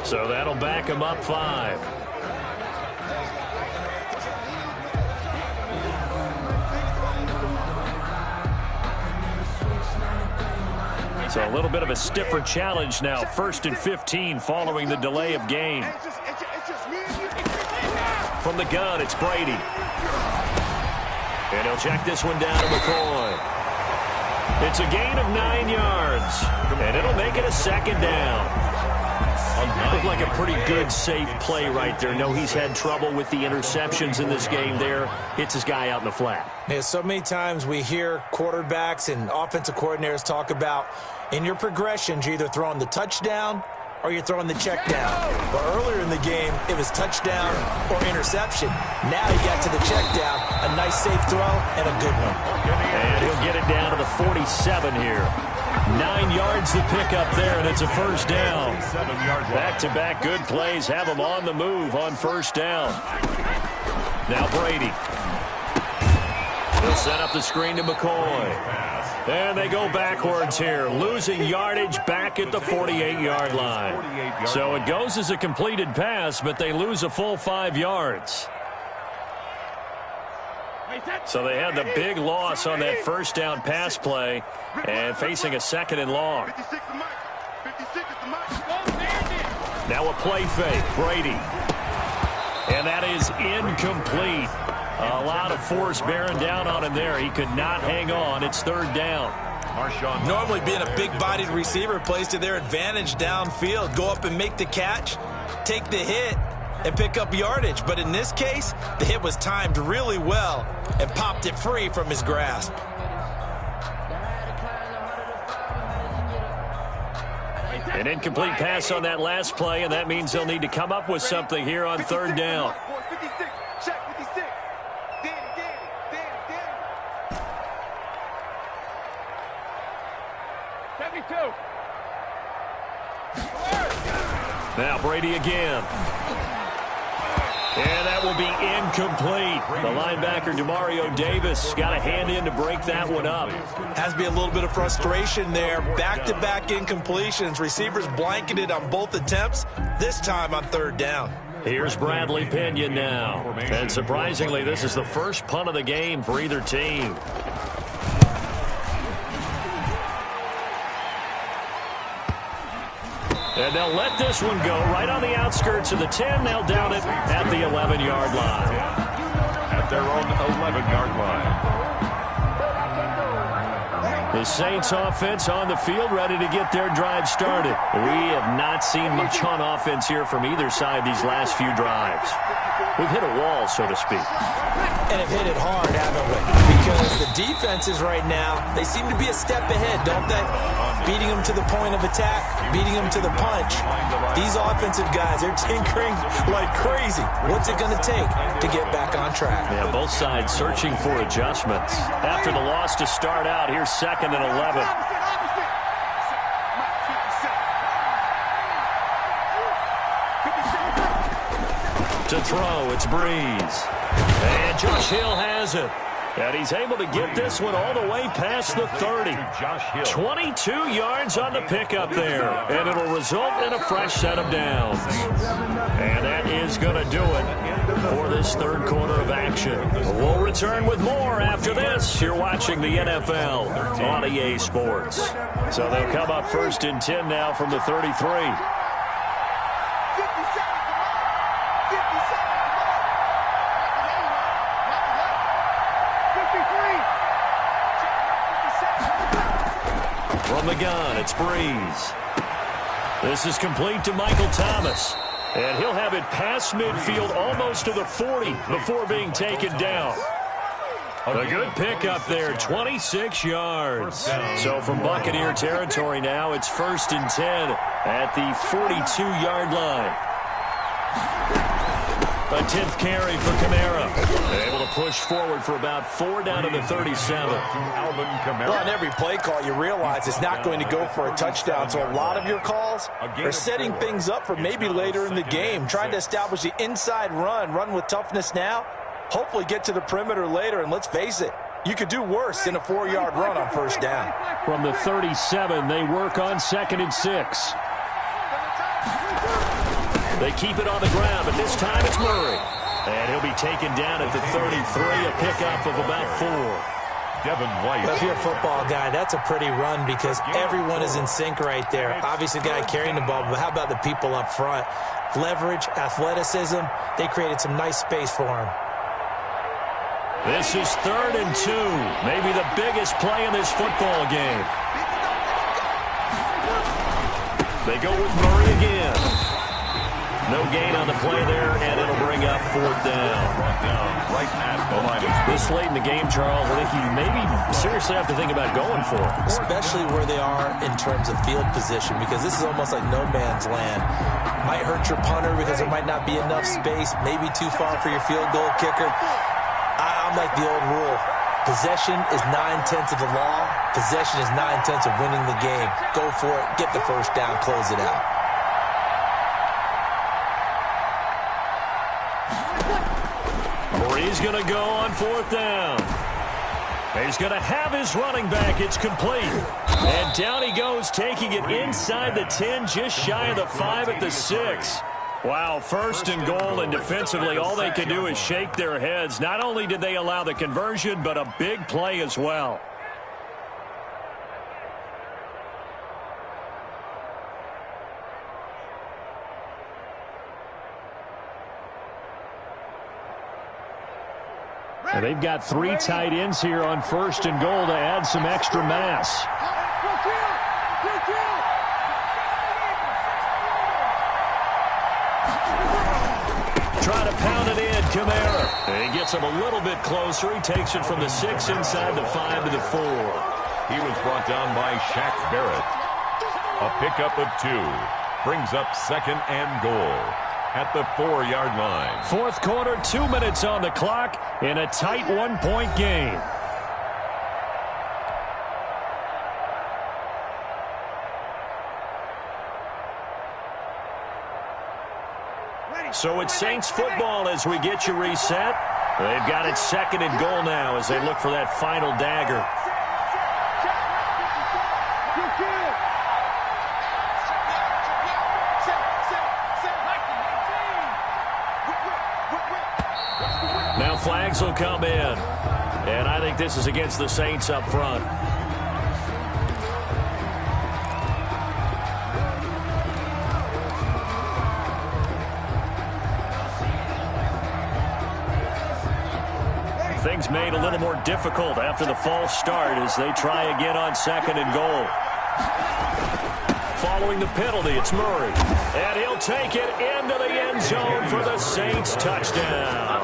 So that'll back him up 5. So a little bit of a stiffer challenge now. 1st and 15 following the delay of game. From the gun, it's Brady. And he'll check this one down to McCoy. It's a gain of 9 yards. And it'll make it a 2nd down. Looked like a pretty good, safe play right there. No, he's had trouble with the interceptions in this game there. Hits his guy out in the flat. Yeah, so many times we hear quarterbacks and offensive coordinators talk about in your progressions, you're either throwing the touchdown or you're throwing the check down. But earlier in the game, it was touchdown or interception. Now he got to the check down, a nice safe throw, and a good one. And he'll get it down to the 47 here. 9 yards to pick up there, and it's a 1st down. Back-to-back good plays have him on the move on 1st down. Now Brady. He'll set up the screen to McCoy. And they go backwards here, losing yardage back at the 48-yard line. So it goes as a completed pass, but they lose a full 5 yards. So they had the big loss on that 1st down pass play and facing a 2nd and long. Now a play fake, Brady. And that is incomplete. A lot of force bearing down on him there. He could not hang on. It's 3rd down. Normally being a big-bodied receiver plays to their advantage downfield. Go up and make the catch, take the hit, and pick up yardage. But in this case, the hit was timed really well and popped it free from his grasp. An incomplete pass on that last play, and that means they'll need to come up with something here on 3rd down. Now Brady again. And that will be incomplete. The linebacker, Demario Davis, got a hand in to break that one up. Has to be a little bit of frustration there. Back-to-back incompletions. Receivers blanketed on both attempts, this time on 3rd down. Here's Bradley Pinion now. And surprisingly, this is the first punt of the game for either team. And they'll let this one go right on the outskirts of the 10. They'll down it at the 11-yard line. At their own 11-yard line. The Saints offense on the field, ready to get their drive started. We have not seen much on offense here from either side these last few drives. We've hit a wall, so to speak. And have hit it hard, haven't we? Because the defenses right now, they seem to be a step ahead, don't they? Beating them to the point of attack, beating them to the punch. These offensive guys, they're tinkering like crazy. What's it going to take to get back on track? Yeah, both sides searching for adjustments. After the loss to start out, here's 2nd and 11. To throw, it's Breeze. And Josh Hill has it. And he's able to get this one all the way past the 30. 22 yards on the pickup there. And it'll result in a fresh set of downs. And that is going to do it for this 3rd quarter of action. We'll return with more after this. You're watching the NFL on EA Sports. So they'll come up 1st and 10 now from the 33. From the gun, it's Breeze. This is complete to Michael Thomas. And he'll have it past midfield almost to the 40 before being taken down. A good pickup there, 26 yards. So from Buccaneer territory now, it's 1st and 10 at the 42-yard line. A 10th carry for Kamara. Able to push forward for about 4 down to the 37. Well, on every play call, you realize it's not going to go for a touchdown. So a lot of your calls are setting things up for maybe later in the game, trying to establish the inside run with toughness now, hopefully get to the perimeter later. And let's face it, you could do worse than a 4-yard run on 1st down. From the 37, they work on 2nd and 6. They keep it on the ground, but this time it's Murray. And he'll be taken down at the 33, a pickup of about 4. Devin White. Well, if you're a football guy, that's a pretty run because everyone is in sync right there. Obviously, the guy carrying the ball, but how about the people up front? Leverage, athleticism, they created some nice space for him. This is 3rd and 2, maybe the biggest play in this football game. They go with Murray again. No gain on the play there, and it'll bring up 4th down. Right at the line. This late in the game, Charles, I think you maybe seriously have to think about going for it. Especially where they are in terms of field position, because this is almost like no man's land. Might hurt your punter because there might not be enough space, maybe too far for your field goal kicker. I'm like the old rule. Possession is 9/10 of the law. Possession is 9/10 of winning the game. Go for it. Get the first down. Close it out. He's going to go on 4th down. He's going to have his running back. It's complete. And down he goes, taking it inside the 10, just shy of the 5 at the 6. Wow, 1st and goal, and defensively all they can do is shake their heads. Not only did they allow the conversion, but a big play as well. And they've got 3 tight ends here on 1st and goal to add some extra mass. Trying to pound it in, Kamara. He gets him a little bit closer. He takes it from the 6 inside the 5 to the 4. He was brought down by Shaq Barrett. A pickup of 2. Brings up 2nd and goal at the 4-yard line. 4th quarter, 2 minutes on the clock in a tight 1-point game. So it's Saints football as we get you reset. They've got it 2nd and goal now as they look for that final dagger. Now flags will come in. And I think this is against the Saints up front. Things made a little more difficult after the false start as they try again on 2nd and goal. Following the penalty, it's Murray. And he'll take it into the end zone for the Saints touchdown.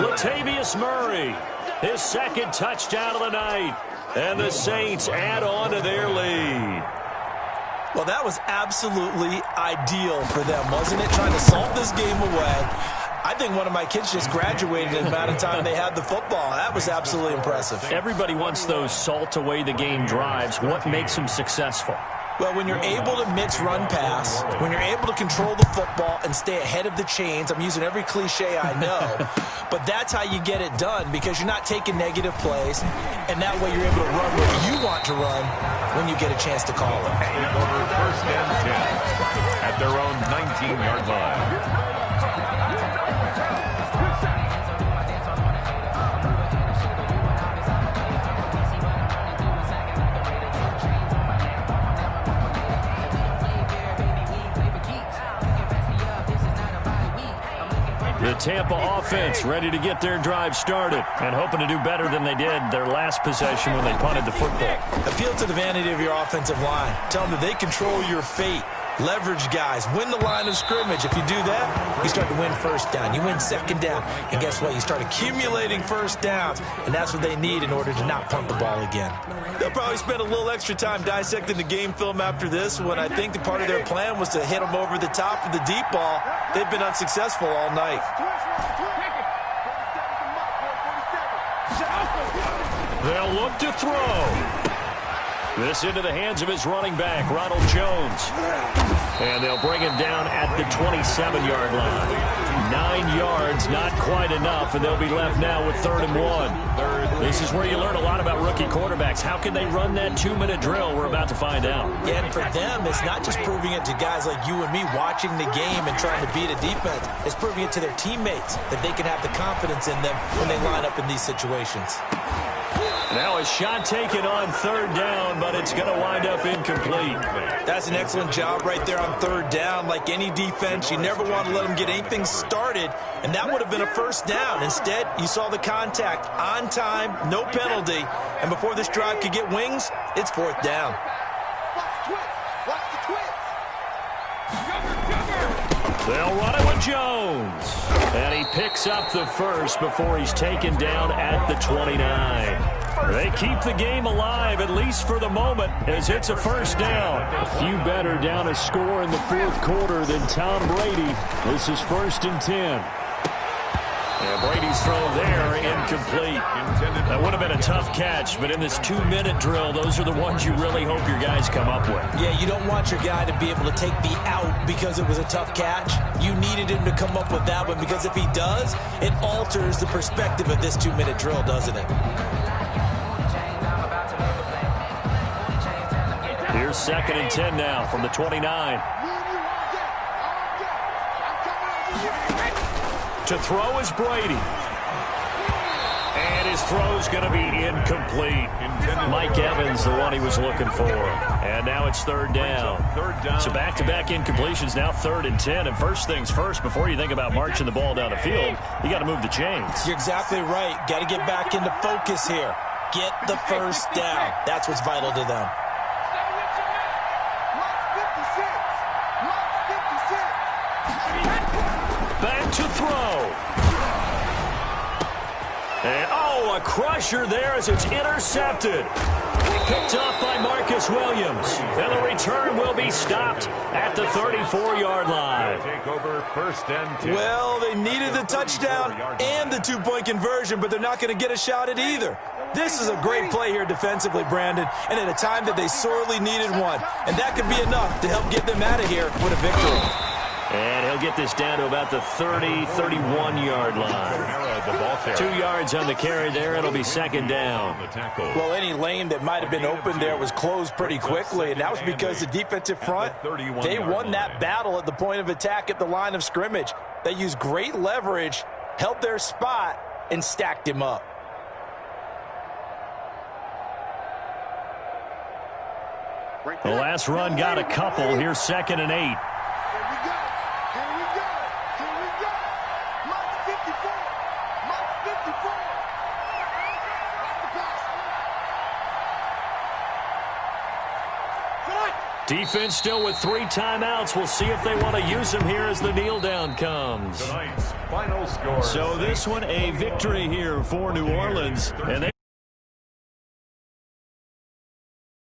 Latavius Murray, his 2nd touchdown of the night. And the Saints add on to their lead. Well, that was absolutely ideal for them, wasn't it? Trying to salt this game away. I think one of my kids just graduated in the amount of time they had the football. That was absolutely impressive. Everybody wants those salt away the game drives. What makes them successful? Well, when you're able to mix run pass, when you're able to control the football and stay ahead of the chains, I'm using every cliche I know, but that's how you get it done because you're not taking negative plays, and that way you're able to run where you want to run when you get a chance to call it. Over 1st and 10 at their own 19-yard line. The Tampa offense ready to get their drive started and hoping to do better than they did their last possession when they punted the football. Appeal to the vanity of your offensive line. Tell them that they control your fate. Leverage guys. Win the line of scrimmage. If you do that, you start to win 1st down. You win 2nd down. And guess what? You start accumulating 1st downs. And that's what they need in order to not punt the ball again. They'll probably spend a little extra time dissecting the game film after this when I think the part of their plan was to hit them over the top of the deep ball. They've been unsuccessful all night. They'll look to throw. This into the hands of his running back, Ronald Jones. And they'll bring him down at the 27-yard line. 9 yards, not quite enough, and they'll be left now with 3rd and 1. This is where you learn a lot about rookie quarterbacks. How can they run that 2-minute drill? We're about to find out. Yeah, and for them, it's not just proving it to guys like you and me watching the game and trying to beat a defense. It's proving it to their teammates that they can have the confidence in them when they line up in these situations. Now a shot taken on 3rd down, but it's going to wind up incomplete. That's an excellent job right there on 3rd down. Like any defense, you never want to let them get anything started, and that would have been a 1st down. Instead, you saw the contact on time, no penalty, and before this drive could get wings, it's 4th down. They'll run it with Jones. And he picks up the first before he's taken down at the 29. They keep the game alive, at least for the moment, as it's a 1st down. A few better down a score in the 4th quarter than Tom Brady. This is 1st and 10. And Brady's throw there, incomplete. That would have been a tough catch, but in this 2-minute drill, those are the ones you really hope your guys come up with. Yeah, you don't want your guy to be able to take the out because it was a tough catch. You needed him to come up with that one, because if he does, it alters the perspective of this 2-minute drill, doesn't it? Here's 2nd and 10 now from the 29. To throw is Brady. And his throw's going to be incomplete. Mike Evans, the one he was looking for. And now it's 3rd down. So back-to-back incompletions, now 3rd and 10. And first things first, before you think about marching the ball down the field, you got to move the chains. You're exactly right. Got to get back into focus here. Get the 1st down. That's what's vital to them. Back to throw. And, a crusher there as it's intercepted. Picked up by Marcus Williams. And the return will be stopped at the 34-yard line. Take over 1st and 10. Well, they needed the touchdown and the 2-point conversion, but they're not going to get a shot at either. This is a great play here defensively, Brandon, and at a time that they sorely needed one. And that could be enough to help get them out of here with a victory. And he'll get this down to about the 30, 31-yard line. 2 yards on the carry there. It'll be 2nd down. Well, any lane that might have been open there was closed pretty quickly, and that was because the defensive front, they won that battle at the point of attack at the line of scrimmage. They used great leverage, held their spot, and stacked him up. The last run got a couple. Here's 2nd and 8. Defense still with 3 timeouts. We'll see if they want to use them here as the kneel down comes. Tonight's final score. So this one a victory here for New Orleans. And they